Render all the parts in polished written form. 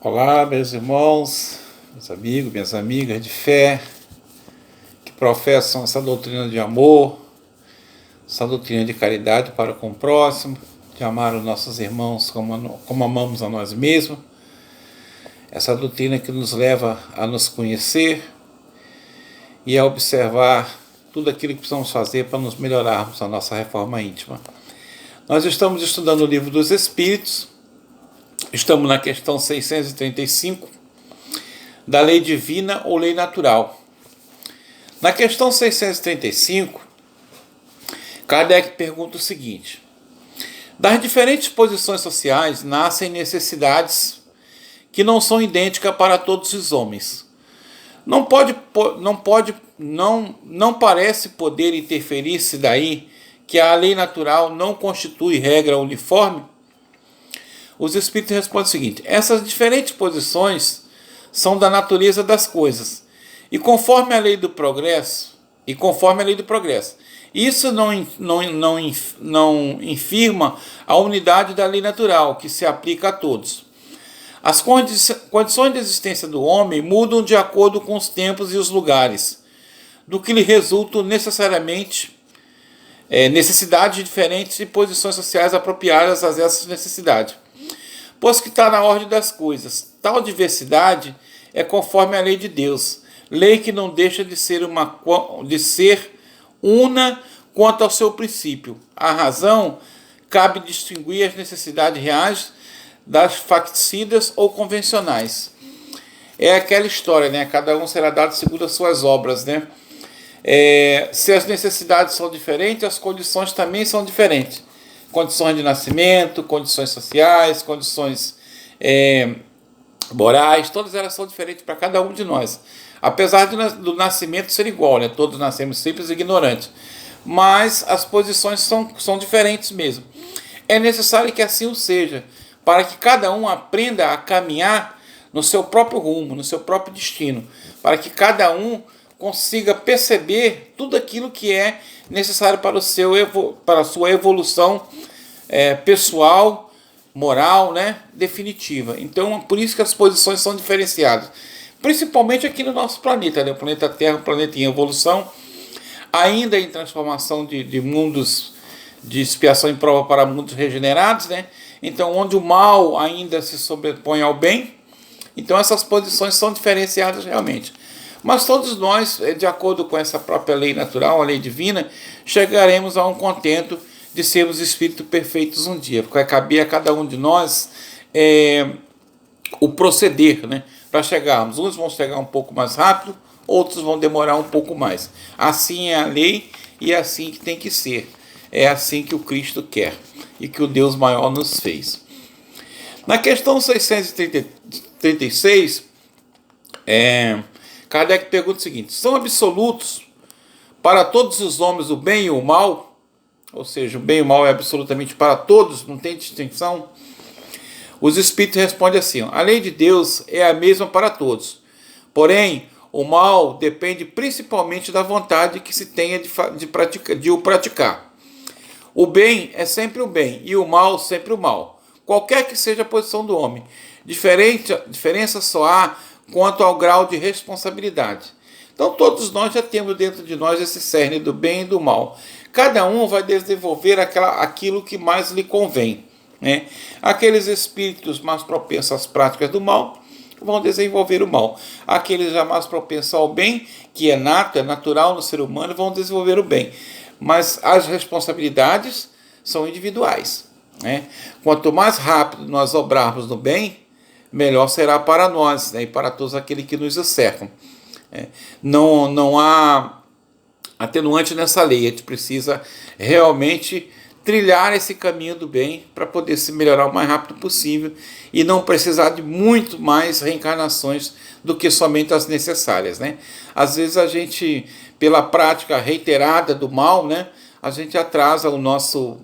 Olá, meus irmãos, meus amigos, minhas amigas de fé, que professam essa doutrina de amor, essa doutrina de caridade para com o próximo, de amar os nossos irmãos como amamos a nós mesmos, essa doutrina que nos leva a nos conhecer e a observar tudo aquilo que precisamos fazer para nos melhorarmos a nossa reforma íntima. Nós estamos estudando o Livro dos Espíritos. Estamos na questão 635 da lei divina ou lei natural. Na questão 635, Kardec pergunta o seguinte: das diferentes posições sociais nascem necessidades que não são idênticas para todos os homens. Não parece poder interferir-se daí que a lei natural não constitui regra uniforme? Os espíritos respondem o seguinte: essas diferentes posições são da natureza das coisas, e conforme a lei do progresso, isso não infirma a unidade da lei natural, que se aplica a todos. As condições de existência do homem mudam de acordo com os tempos e os lugares, do que lhe resultam necessariamente necessidades diferentes e posições sociais apropriadas a essas necessidades. Pois que está na ordem das coisas. Tal diversidade é conforme a lei de Deus, lei que não deixa de ser una quanto ao seu princípio. A razão cabe distinguir as necessidades reais das factícias ou convencionais. É aquela história, né? Cada um será dado segundo as suas obras, né? Se as necessidades são diferentes, as condições também são diferentes. Condições de nascimento, condições sociais, condições morais, todas elas são diferentes para cada um de nós. Apesar do nascimento ser igual, né? Todos nascemos simples e ignorantes. Mas as posições são diferentes mesmo. É necessário que assim o seja, para que cada um aprenda a caminhar no seu próprio rumo, no seu próprio destino, para que cada um consiga perceber tudo aquilo que é necessário para a sua evolução pessoal, moral, né, definitiva. Então, por isso que as posições são diferenciadas, principalmente aqui no nosso planeta, né? O planeta Terra, um planeta em evolução, ainda em transformação de mundos, de expiação e prova para mundos regenerados, né? Então, onde o mal ainda se sobrepõe ao bem, então essas posições são diferenciadas realmente. Mas todos nós, de acordo com essa própria lei natural, a lei divina, chegaremos a um contento de sermos espíritos perfeitos um dia, porque vai caber a cada um de nós o proceder, né, para chegarmos. Uns vão chegar um pouco mais rápido, outros vão demorar um pouco mais. Assim é a lei e é assim que tem que ser. É assim que o Cristo quer e que o Deus maior nos fez. Na questão 636, Kardec pergunta o seguinte: são absolutos para todos os homens o bem e o mal? Ou seja, o bem e o mal é absolutamente para todos, não tem distinção? Os espíritos respondem assim: a lei de Deus é a mesma para todos, porém o mal depende principalmente da vontade que se tenha de o praticar. O bem é sempre o bem e o mal sempre o mal, qualquer que seja a posição do homem. Diferença só há quanto ao grau de responsabilidade. Então todos nós já temos dentro de nós esse cerne do bem e do mal. Cada um vai desenvolver aquilo que mais lhe convém, né? Aqueles espíritos mais propensos às práticas do mal vão desenvolver o mal. Aqueles já mais propensos ao bem, que é nato, é natural no ser humano, vão desenvolver o bem. Mas as responsabilidades são individuais, né? Quanto mais rápido nós obrarmos no bem, melhor será para nós, né, e para todos aqueles que nos cercam. Não há atenuante nessa lei. A gente precisa realmente trilhar esse caminho do bem para poder se melhorar o mais rápido possível e não precisar de muito mais reencarnações do que somente as necessárias, né? Às vezes a gente, pela prática reiterada do mal, né, a gente atrasa o nosso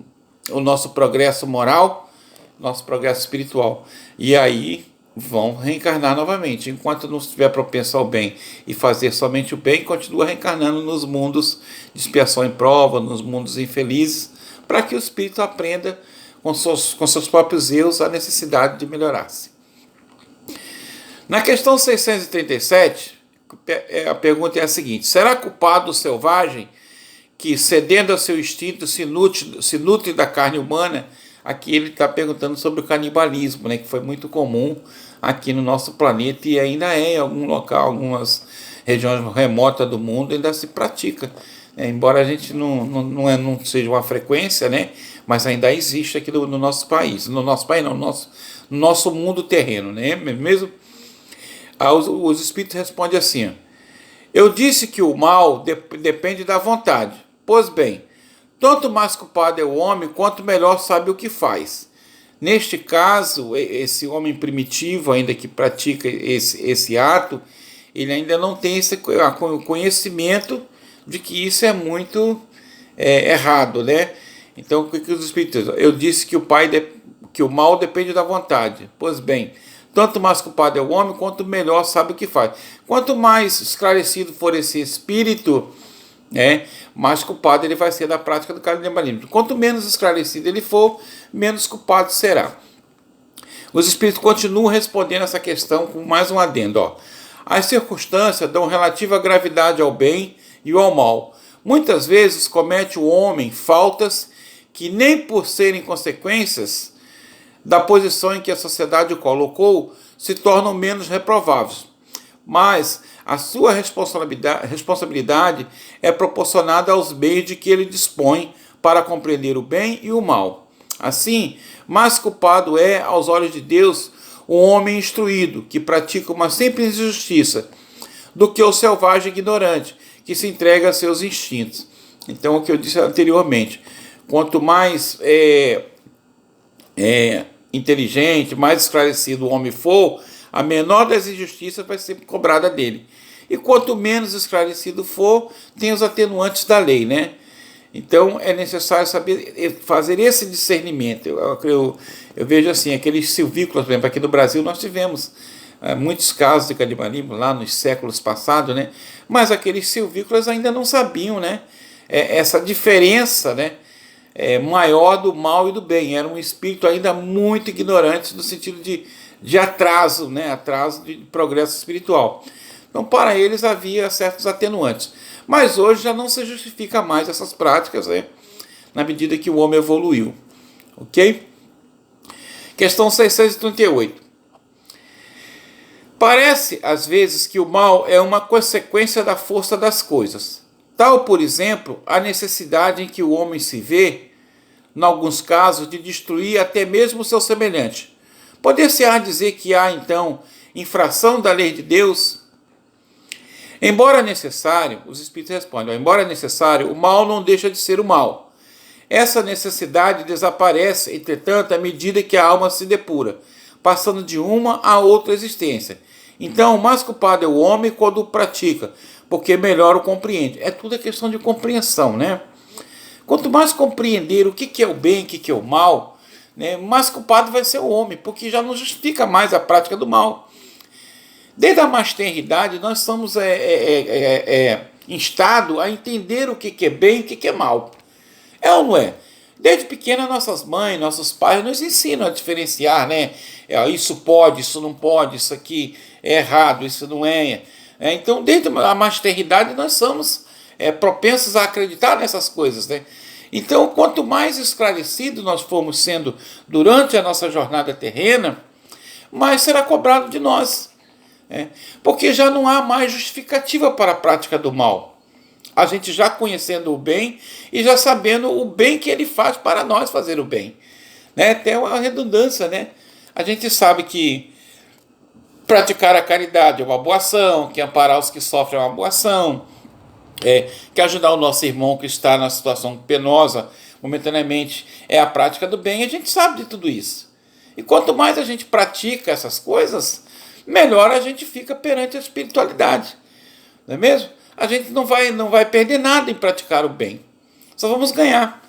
progresso moral, nosso progresso espiritual, e aí vão reencarnar novamente. Enquanto não estiver propenso ao bem e fazer somente o bem, continua reencarnando nos mundos de expiação e prova, nos mundos infelizes, para que o espírito aprenda com seus próprios erros a necessidade de melhorar-se. Na questão 637, a pergunta é a seguinte: será culpado o selvagem que, cedendo ao seu instinto, se nutre da carne humana? Aqui ele está perguntando sobre o canibalismo, né, que foi muito comum aqui no nosso planeta e ainda é em algum local, algumas regiões remotas do mundo ainda se pratica. Embora a gente não seja uma frequência, né, mas ainda existe aqui no nosso país. No nosso país não, no nosso mundo terreno, né, mesmo. Os espíritos respondem assim: eu disse que o mal depende da vontade. Pois bem, tanto mais culpado é o homem, quanto melhor sabe o que faz. Neste caso, esse homem primitivo, ainda que pratica esse ato, ele ainda não tem esse conhecimento de que isso é muito errado, né? Então, o que os espíritos dizem? Eu disse que o mal depende da vontade. Pois bem, tanto mais culpado é o homem, quanto melhor sabe o que faz. Quanto mais esclarecido for esse espírito, mais culpado ele vai ser da prática do canibalismo. Quanto menos esclarecido ele for, menos culpado será. Os espíritos continuam respondendo essa questão com mais um adendo. As circunstâncias dão relativa gravidade ao bem e ao mal. Muitas vezes comete o homem faltas que, nem por serem consequências da posição em que a sociedade o colocou, se tornam menos reprováveis. Mas a sua responsabilidade é proporcionada aos meios de que ele dispõe para compreender o bem e o mal. Assim, mais culpado é, aos olhos de Deus, o homem instruído, que pratica uma simples injustiça, do que o selvagem ignorante, que se entrega a seus instintos. Então, o que eu disse anteriormente, quanto mais inteligente, mais esclarecido o homem for, a menor das injustiças vai ser cobrada dele. E quanto menos esclarecido for, tem os atenuantes da lei, né? Então é necessário saber fazer esse discernimento. Eu vejo assim, aqueles silvícolas, por exemplo, aqui no Brasil nós tivemos muitos casos de canibalismo lá nos séculos passados, né? Mas aqueles silvícolas ainda não sabiam, né? Essa diferença, né? Maior do mal e do bem. Era um espírito ainda muito ignorante no sentido de atraso, né? Atraso de progresso espiritual. Então, para eles havia certos atenuantes. Mas hoje já não se justifica mais essas práticas, né? Na medida que o homem evoluiu. Ok? Questão 638. Parece, às vezes, que o mal é uma consequência da força das coisas. Tal, por exemplo, a necessidade em que o homem se vê, em alguns casos, de destruir até mesmo o seu semelhante. Poder-se-á dizer que há, então, infração da lei de Deus? Embora necessário, os espíritos respondem, embora necessário, o mal não deixa de ser o mal. Essa necessidade desaparece, entretanto, à medida que a alma se depura, passando de uma a outra existência. Então, o mais culpado é o homem quando o pratica, porque melhor o compreende. É tudo questão de compreensão, né? Quanto mais compreender o que é o bem, o que é o mal, né, mais culpado vai ser o homem, porque já não justifica mais a prática do mal. Desde a mais tenra idade, nós estamos instados a entender o que é bem e o que é mal. É ou não é? Desde pequena, nossas mães, nossos pais nos ensinam a diferenciar, né? Isso pode, isso não pode, isso aqui é errado, isso não é. Então, desde a mais tenra idade, nós somos propensos a acreditar nessas coisas, né? Então, quanto mais esclarecidos nós formos sendo durante a nossa jornada terrena, mais será cobrado de nós. Porque já não há mais justificativa para a prática do mal. A gente já conhecendo o bem e já sabendo o bem que ele faz para nós fazer o bem. Tem uma redundância, né? A gente sabe que praticar a caridade é uma boa ação, que amparar os que sofrem é uma boa ação, que ajudar o nosso irmão que está na situação penosa momentaneamente é a prática do bem. A gente sabe de tudo isso. E quanto mais a gente pratica essas coisas, melhor a gente fica perante a espiritualidade. Não é mesmo? A gente não vai perder nada em praticar o bem. Só vamos ganhar.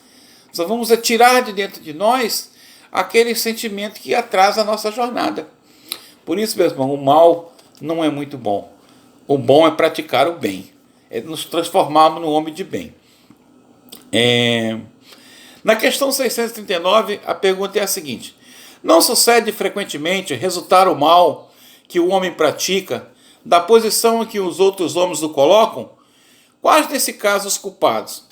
Só vamos tirar de dentro de nós aquele sentimento que atrasa a nossa jornada. Por isso, meu irmão, o mal não é muito bom. O bom é praticar o bem. É nos transformarmos no homem de bem. Na questão 639, a pergunta é a seguinte: não sucede frequentemente resultar o mal que o homem pratica, da posição em que os outros homens o colocam, quais nesse caso os culpados?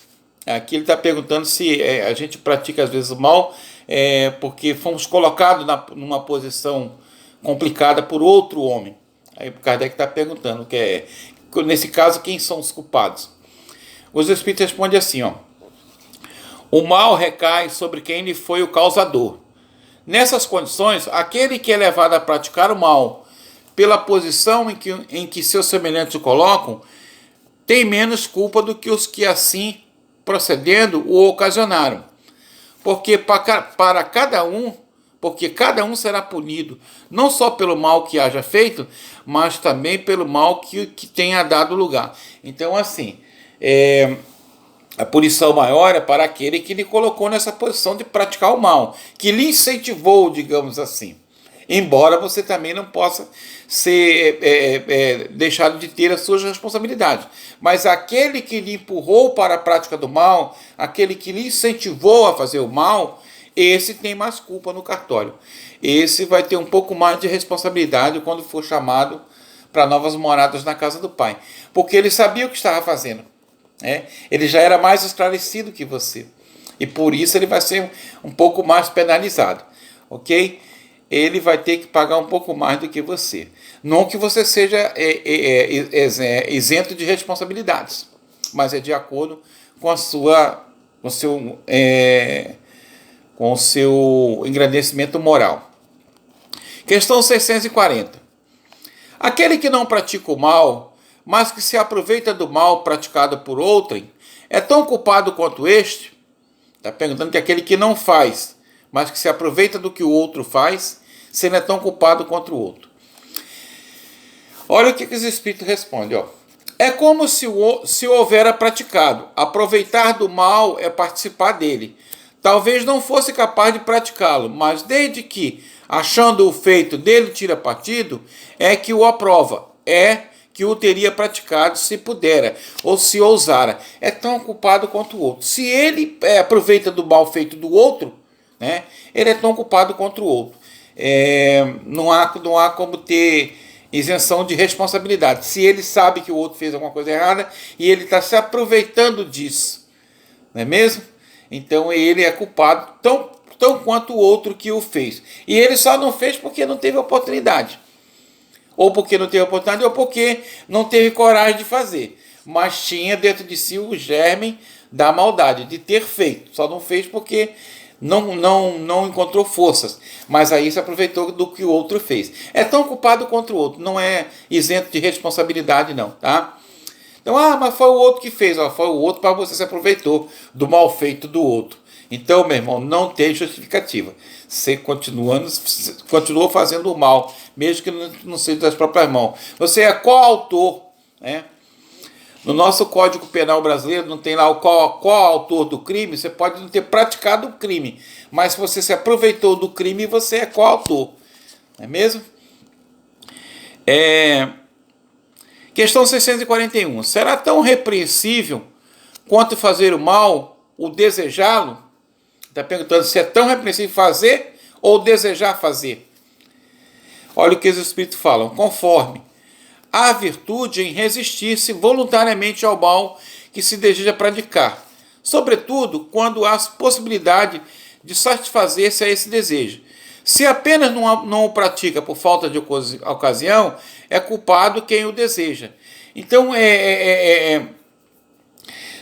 Aqui ele está perguntando se a gente pratica às vezes o mal porque fomos colocados numa posição complicada por outro homem. Aí o Kardec está perguntando, nesse caso, quem são os culpados? Os Espíritos respondem assim, ó: o mal recai sobre quem lhe foi o causador. Nessas condições, aquele que é levado a praticar o mal pela posição em que seus semelhantes o colocam, tem menos culpa do que os que assim procedendo o ocasionaram. Porque cada um será punido, não só pelo mal que haja feito, mas também pelo mal que tenha dado lugar. Então, assim, a punição maior é para aquele que lhe colocou nessa posição de praticar o mal, que lhe incentivou, digamos assim. Embora você também não possa ser deixado de ter as suas responsabilidades. Mas aquele que lhe empurrou para a prática do mal, aquele que lhe incentivou a fazer o mal, esse tem mais culpa no cartório. Esse vai ter um pouco mais de responsabilidade quando for chamado para novas moradas na casa do Pai. Porque ele sabia o que estava fazendo. Ele já era mais esclarecido que você. E por isso ele vai ser um pouco mais penalizado. Ok? Ele vai ter que pagar um pouco mais do que você. Não que você seja isento de responsabilidades, mas é de acordo com o seu engrandecimento moral. Questão 640. Aquele que não pratica o mal, mas que se aproveita do mal praticado por outrem, é tão culpado quanto este? Está perguntando que aquele que não faz, mas que se aproveita do que o outro faz, se ele é tão culpado contra o outro. Olha o que os Espíritos respondem. Ó. É como se houvera praticado. Aproveitar do mal é participar dele. Talvez não fosse capaz de praticá-lo, mas desde que, achando o feito dele tira partido, é que o aprova. É que o teria praticado se pudera, ou se ousara. É tão culpado quanto o outro. Se ele aproveita do mal feito do outro, né, ele é tão culpado quanto o outro. Não há como ter isenção de responsabilidade. Se ele sabe que o outro fez alguma coisa errada e ele está se aproveitando disso, não é mesmo? Então ele é culpado tão quanto o outro que o fez. E ele só não fez porque não teve oportunidade. Ou porque não teve oportunidade, ou porque não teve coragem de fazer. Mas tinha dentro de si o germe da maldade, de ter feito. Só não fez porque não encontrou forças, mas aí se aproveitou do que o outro fez. É tão culpado contra o outro, não é isento de responsabilidade não, tá? Então, mas foi o outro que fez, foi o outro para você se aproveitou do mal feito do outro. Então, meu irmão, não tem justificativa. Você continua fazendo o mal, mesmo que não seja das próprias mãos. Você é coautor, né? No nosso Código Penal brasileiro não tem lá o coautor do crime. Você pode não ter praticado o crime, mas se você se aproveitou do crime, você é coautor. Não é mesmo? Questão 641. Será tão repreensível quanto fazer o mal, o desejá-lo? Está perguntando se é tão repreensível fazer ou desejar fazer. Olha o que os Espíritos falam. Conforme há virtude em resistir-se voluntariamente ao mal que se deseja praticar, sobretudo quando há possibilidade de satisfazer-se a esse desejo. Se apenas não o pratica por falta de ocasião, é culpado quem o deseja. Então,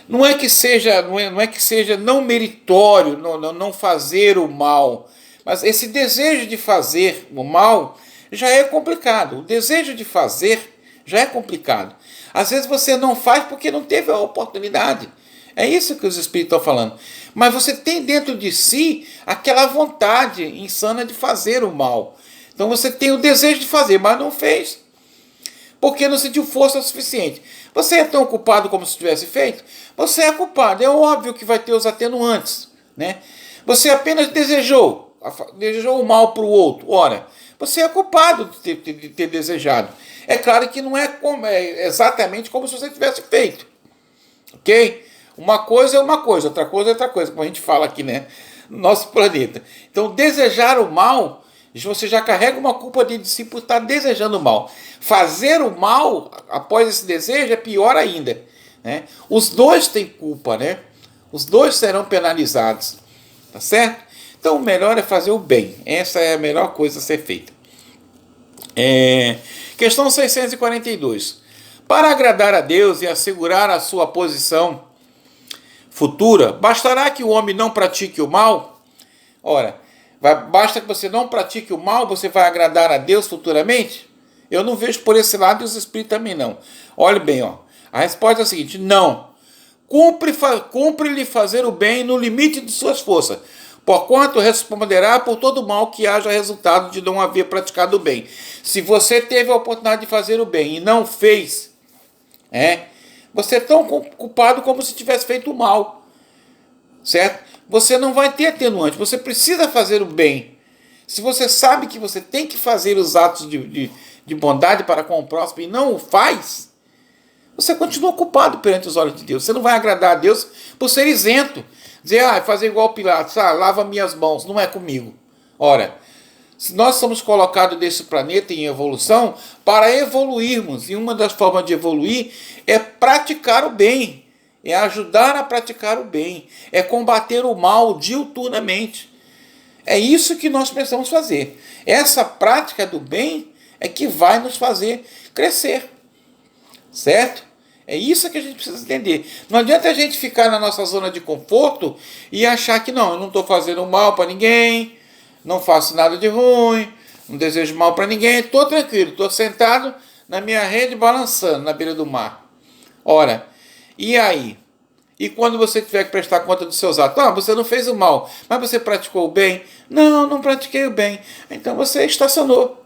não é que seja não meritório não fazer o mal, mas esse desejo de fazer o mal já é complicado. O desejo de fazer já é complicado. Às vezes você não faz porque não teve a oportunidade. É isso que os Espíritos estão falando. Mas você tem dentro de si aquela vontade insana de fazer o mal. Então você tem o desejo de fazer, mas não fez. Porque não sentiu força suficiente. Você é tão culpado como se tivesse feito? Você é culpado. É óbvio que vai ter os atenuantes, né? Você apenas desejou o mal para o outro. Ora, você é culpado de ter desejado. É claro que não é exatamente como se você tivesse feito. Ok? Uma coisa é uma coisa, outra coisa é outra coisa, como a gente fala aqui, né? No nosso planeta. Então, desejar o mal Você já carrega uma culpa dentro de si por estar desejando o mal. Fazer o mal após esse desejo é pior ainda, né? Os dois têm culpa, né? Os dois serão penalizados, tá certo? Então o melhor é fazer o bem. Essa é a melhor coisa a ser feita. Questão 642. Para agradar a Deus e assegurar a sua posição futura, bastará que o homem não pratique o mal? Ora, basta que você não pratique o mal, você vai agradar a Deus futuramente? Eu não vejo por esse lado e os espíritos também não. Olhe bem, ó. A resposta é a seguinte: não. Cumpre-lhe fazer o bem no limite de suas forças, porquanto responderá por todo o mal que haja resultado de não haver praticado o bem. Se você teve a oportunidade de fazer o bem e não fez, você é tão culpado como se tivesse feito o mal, certo? Você não vai ter atenuante, você precisa fazer o bem. Se você sabe que você tem que fazer os atos de bondade para com o próximo e não o faz, você continua culpado perante os olhos de Deus. Você não vai agradar a Deus por ser isento. Dizer, fazer igual Pilatos, lava minhas mãos, não é comigo. Ora, se nós somos colocados nesse planeta em evolução para evoluirmos, e uma das formas de evoluir é praticar o bem, é ajudar a praticar o bem, é combater o mal diuturnamente. É isso que nós precisamos fazer. Essa prática do bem é que vai nos fazer crescer, certo? É isso que a gente precisa entender. Não adianta a gente ficar na nossa zona de conforto e achar que não, eu não estou fazendo mal para ninguém, não faço nada de ruim, não desejo mal para ninguém, estou tranquilo, estou sentado na minha rede balançando na beira do mar. Ora, e aí? E quando você tiver que prestar conta dos seus atos? Você não fez o mal, mas você praticou o bem? Não, não pratiquei o bem. Então você estacionou.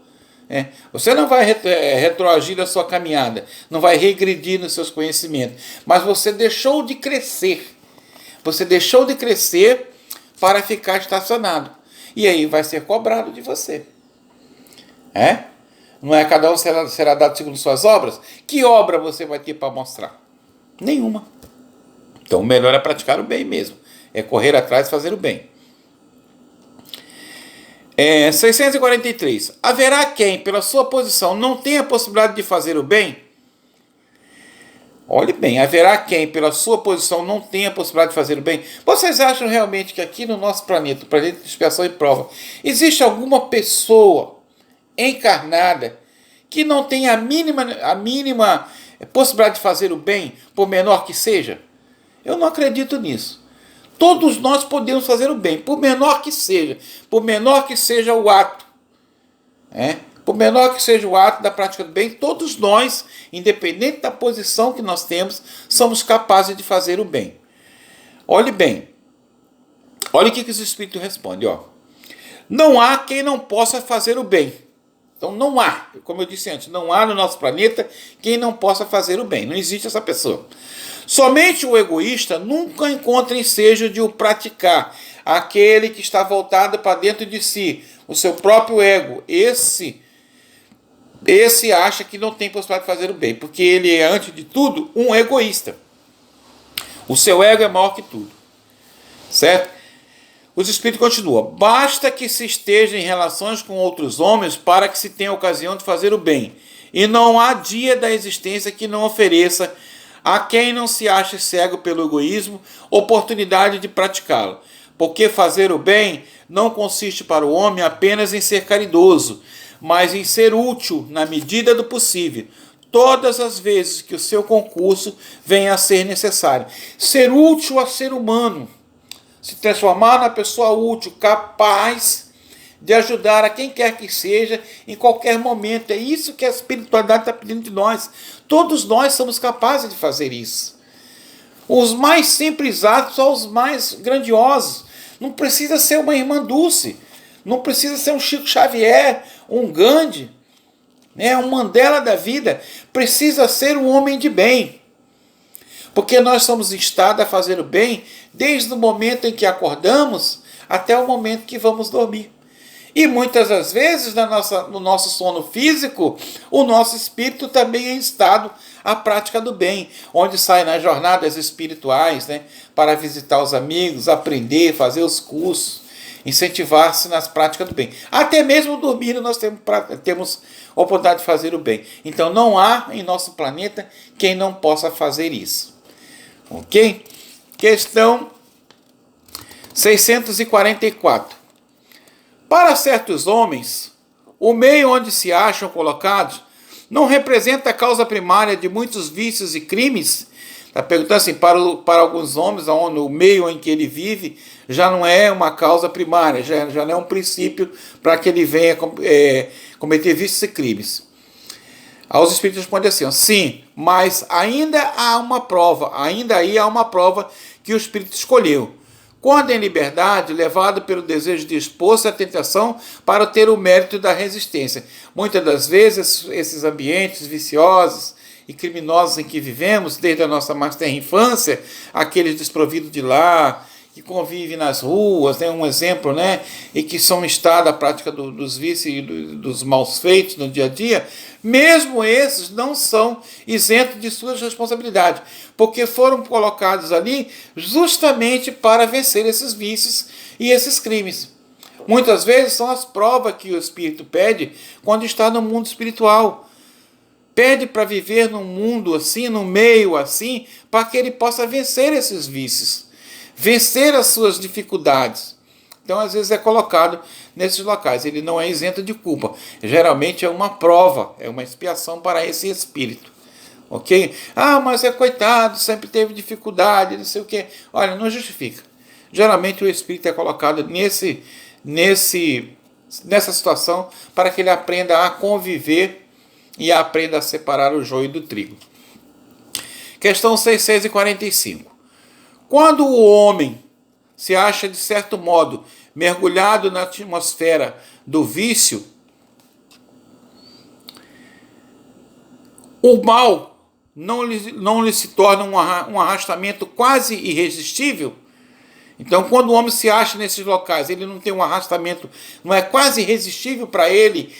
Você não vai retroagir a sua caminhada, não vai regredir nos seus conhecimentos, mas você deixou de crescer. Você deixou de crescer para ficar estacionado. E aí vai ser cobrado de você. Não é cada um será dado segundo suas obras? Que obra você vai ter para mostrar? Nenhuma. Então o melhor é praticar o bem mesmo. É correr atrás e fazer o bem. 643. Haverá quem, pela sua posição, não tenha possibilidade de fazer o bem? Olhe bem, haverá quem, pela sua posição, não tenha possibilidade de fazer o bem? Vocês acham realmente que aqui no nosso planeta, o planeta de expiação e prova, existe alguma pessoa encarnada que não tenha a mínima possibilidade de fazer o bem, por menor que seja? Eu não acredito nisso. Todos nós podemos fazer o bem, por menor que seja o ato. Por menor que seja o ato da prática do bem, todos nós, independente da posição que nós temos, somos capazes de fazer o bem. Olhe bem, olha o que os Espíritos respondem. Não há quem não possa fazer o bem. Então não há, como eu disse antes, não há no nosso planeta quem não possa fazer o bem. Não existe essa pessoa. Somente o egoísta nunca encontra ensejo de o praticar. Aquele que está voltado para dentro de si, o seu próprio ego, esse acha que não tem possibilidade de fazer o bem, porque ele é, antes de tudo, um egoísta. O seu ego é maior que tudo. Certo? Os Espíritos continuam. Basta que se esteja em relações com outros homens para que se tenha ocasião de fazer o bem. E não há dia da existência que não ofereça a quem não se ache cego pelo egoísmo oportunidade de praticá-lo. Porque fazer o bem não consiste para o homem apenas em ser caridoso, mas em ser útil na medida do possível, todas as vezes que o seu concurso venha a ser necessário. Ser útil ao ser humano, se transformar na pessoa útil, capaz de ajudar a quem quer que seja, em qualquer momento. É isso que a espiritualidade está pedindo de nós. Todos nós somos capazes de fazer isso. Os mais simples atos são os mais grandiosos. Não precisa ser uma irmã Dulce, não precisa ser um Chico Xavier, um Gandhi, um Mandela da vida. Precisa ser um homem de bem. Porque nós somos instados a fazer o bem desde o momento em que acordamos até o momento que vamos dormir. E muitas das vezes, no nosso sono físico, o nosso espírito também é instado à prática do bem, onde sai nas jornadas espirituais, para visitar os amigos, aprender, fazer os cursos. incentivar-se nas práticas do bem. Até mesmo dormindo nós temos a oportunidade de fazer o bem. Então não há em nosso planeta quem não possa fazer isso. Ok? Questão 644. Para certos homens, o meio onde se acham colocados não representa a causa primária de muitos vícios e crimes. Está perguntando assim, para alguns homens, o meio em que ele vive já não é uma causa primária, já não é um princípio para que ele venha cometer vícios e crimes. Aos espíritos respondem assim, sim, mas ainda há uma prova, ainda aí há uma prova que o espírito escolheu. Quando em liberdade, levado pelo desejo de expor-se à tentação para ter o mérito da resistência. Muitas das vezes, esses ambientes viciosos e criminosos em que vivemos, desde a nossa mais tenra infância, aqueles desprovidos de lar, que convivem nas ruas, tem um exemplo, né? E que são em estado à prática dos vícios e dos maus feitos no dia a dia, mesmo esses não são isentos de suas responsabilidades, porque foram colocados ali justamente para vencer esses vícios e esses crimes. Muitas vezes são as provas que o espírito pede quando está no mundo espiritual. Pede para viver num mundo assim, num meio assim, para que ele possa vencer esses vícios, vencer as suas dificuldades. Então, às vezes, é colocado nesses locais. Ele não é isento de culpa. Geralmente é uma prova, é uma expiação para esse espírito. Ok? Ah, mas é coitado, sempre teve dificuldade, não sei o quê. Olha, não justifica. Geralmente o espírito é colocado nessa situação para que ele aprenda a conviver e aprenda a separar o joio do trigo. Questão 645. Quando o homem se acha, de certo modo, mergulhado na atmosfera do vício, o mal não lhe se torna um arrastamento quase irresistível? Então, quando o homem se acha nesses locais, ele não tem um arrastamento, não é quase irresistível para ele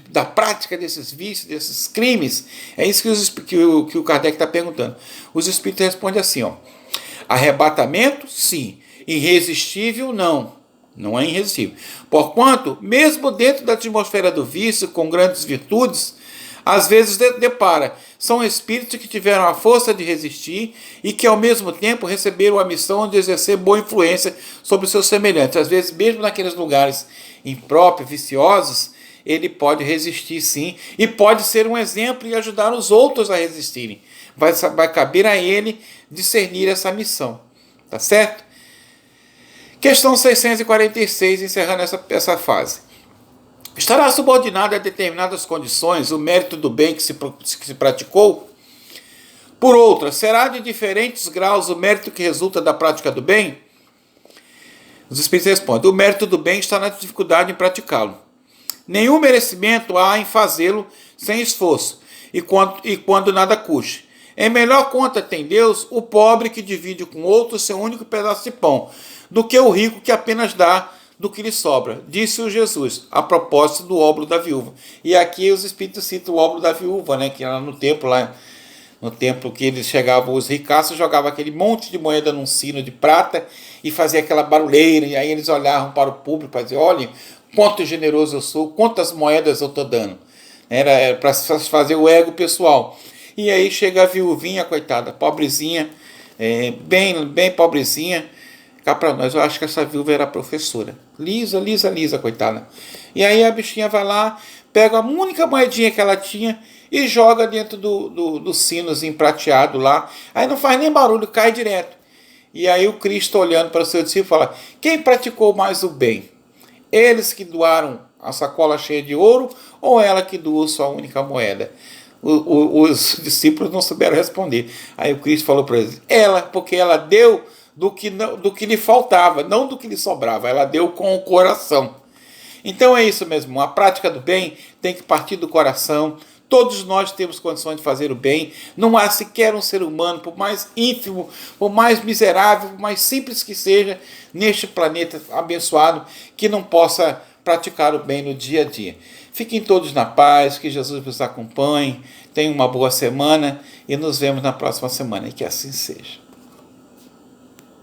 da prática desses vícios, desses crimes? É isso que o Kardec está perguntando. Os espíritos respondem assim, ó. Arrebatamento, sim. Irresistível, não. Não é irresistível. Porquanto, mesmo dentro da atmosfera do vício, com grandes virtudes, às vezes depara. São espíritos que tiveram a força de resistir e que, ao mesmo tempo, receberam a missão de exercer boa influência sobre os seus semelhantes. Às vezes, mesmo naqueles lugares impróprios, viciosos, ele pode resistir, sim, e pode ser um exemplo e ajudar os outros a resistirem. Vai caber a ele discernir essa missão. Tá certo? Questão 646, encerrando essa fase. Estará subordinado a determinadas condições o mérito do bem que se praticou? Por outra, será de diferentes graus o mérito que resulta da prática do bem? Os espíritos respondem: o mérito do bem está na dificuldade em praticá-lo. Nenhum merecimento há em fazê-lo sem esforço, e quando nada custe. Em melhor conta tem Deus o pobre que divide com outro seu único pedaço de pão, do que o rico que apenas dá do que lhe sobra, disse o Jesus, a propósito do óbolo da viúva. E aqui os espíritos citam o óbolo da viúva, né, que era no templo que eles chegavam, os ricaços jogavam aquele monte de moeda num sino de prata e fazia aquela barulheira, e aí eles olhavam para o público para dizer: olhem, quanto generoso eu sou, quantas moedas eu estou dando. Era para fazer o ego pessoal. E aí chega a viuvinha, coitada, pobrezinha, bem pobrezinha. Cá para nós, eu acho que essa viúva era professora. Lisa, coitada. E aí a bichinha vai lá, pega a única moedinha que ela tinha e joga dentro do sinozinho prateado lá. Aí não faz nem barulho, cai direto. E aí o Cristo, olhando para o seu discípulo, fala: quem praticou mais o bem? Eles que doaram a sacola cheia de ouro ou ela que doou sua única moeda? Os discípulos não souberam responder. Aí o Cristo falou para eles: ela, porque ela deu do que lhe faltava, não do que lhe sobrava. Ela deu com o coração. Então é isso mesmo, a prática do bem tem que partir do coração. Todos nós temos condições de fazer o bem. Não há sequer um ser humano, por mais ínfimo, por mais miserável, por mais simples que seja, neste planeta abençoado, que não possa praticar o bem no dia a dia. Fiquem todos na paz, que Jesus vos acompanhe, tenham uma boa semana e nos vemos na próxima semana. E que assim seja.